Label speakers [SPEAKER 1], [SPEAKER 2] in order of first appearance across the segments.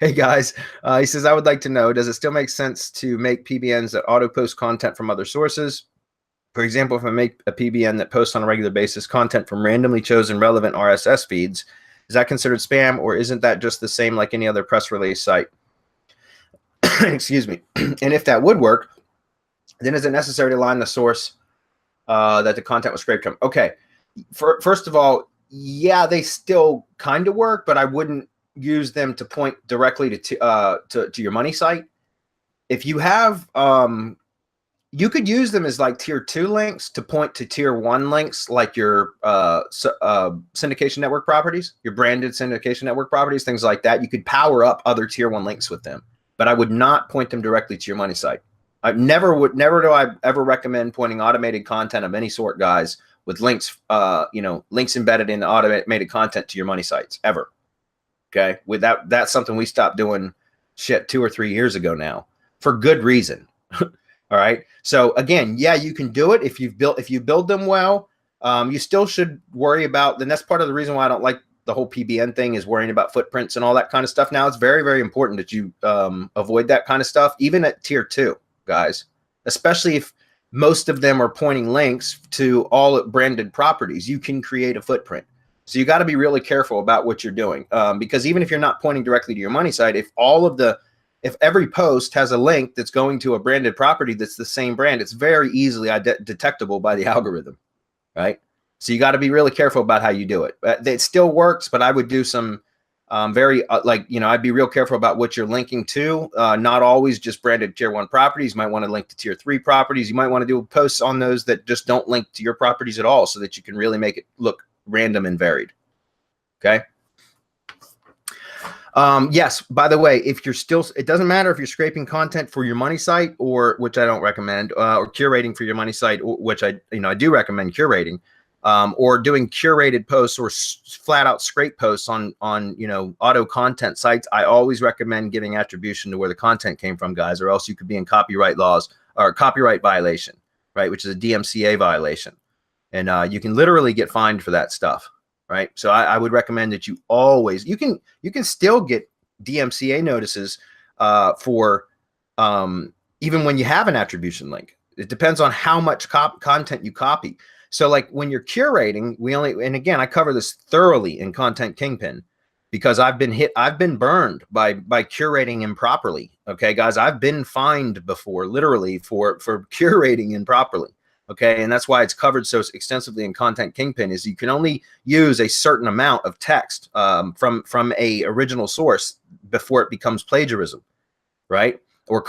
[SPEAKER 1] Hey guys, he says, I would like to know, does it still make sense to make PBNs that auto post content from other sources? For example, if I make a PBN that posts on a regular basis content from randomly chosen relevant RSS feeds, is that considered spam, or isn't that just the same like any other press release site? Excuse me. And if that would work, then is it necessary to line the source that the content was scraped from? Okay. First of all, yeah, they still kind of work, but I wouldn't use them to point directly to your money site. If you have, you could use them as like tier 2 links to point to tier 1 links, like your syndication network properties, your branded syndication network properties, things like that. You could power up other tier 1 links with them, but I would not point them directly to your money site. Never do I ever recommend pointing automated content of any sort, guys, with links, links embedded in the automated content to your money sites ever. Okay, with that's something we stopped doing 2 or 3 years ago now, for good reason. All right. So again, yeah, you can do it if you build them well. You still should worry about. Then that's part of the reason why I don't like the whole PBN thing, is worrying about footprints and all that kind of stuff. Now it's very, very important that you avoid that kind of stuff, even at tier 2, guys, especially if most of them are pointing links to all branded properties. You can create a footprint. So you got to be really careful about what you're doing, because even if you're not pointing directly to your money site, if every post has a link that's going to a branded property that's the same brand, it's very easily detectable by the algorithm, right? So you got to be really careful about how you do it. It still works, but I would do some I'd be real careful about what you're linking to. Not always just branded tier 1 properties. You might want to link to tier 3 properties. You might want to do posts on those that just don't link to your properties at all, so that you can really make it look random and varied. Okay. Yes, by the way, if you're still, it doesn't matter if you're scraping content for your money site, or, which I don't recommend, or curating for your money site, which I do recommend curating, or doing curated posts or flat out scrape posts on auto content sites. I always recommend giving attribution to where the content came from, guys, or else you could be in copyright laws or copyright violation, right? Which is a DMCA violation. And you can literally get fined for that stuff, right? So I would recommend that you always, you can still get DMCA notices for even when you have an attribution link. It depends on how much content you copy. So like when you're curating, and again, I cover this thoroughly in Content Kingpin, because I've been burned by curating improperly. Okay, guys, I've been fined before, literally, for curating improperly. Okay, and that's why it's covered so extensively in Content Kingpin, is you can only use a certain amount of text from a original source before it becomes plagiarism, right? Or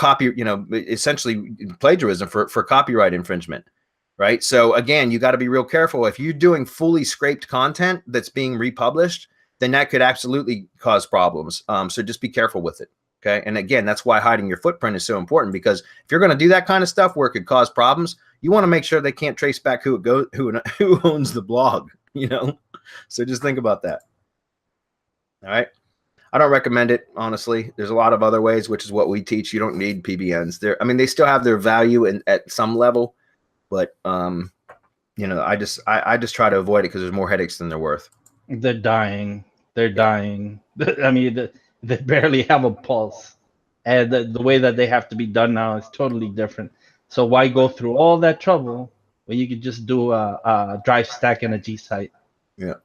[SPEAKER 1] essentially plagiarism for copyright infringement, right? So again, you got to be real careful. If you're doing fully scraped content that's being republished, then that could absolutely cause problems. So just be careful with it. Okay, and again, that's why hiding your footprint is so important, because if you're going to do that kind of stuff where it could cause problems, you want to make sure they can't trace back who owns the blog, So just think about that. All right. I don't recommend it, honestly. There's a lot of other ways, which is what we teach. You don't need PBNs. They still have their value at some level, but I just try to avoid it because there's more headaches than they're worth.
[SPEAKER 2] They're dying. They're dying. I mean, they barely have a pulse, and the way that they have to be done now is totally different. So why go through all that trouble when you could just do a drive stack and a G site?
[SPEAKER 1] Yeah.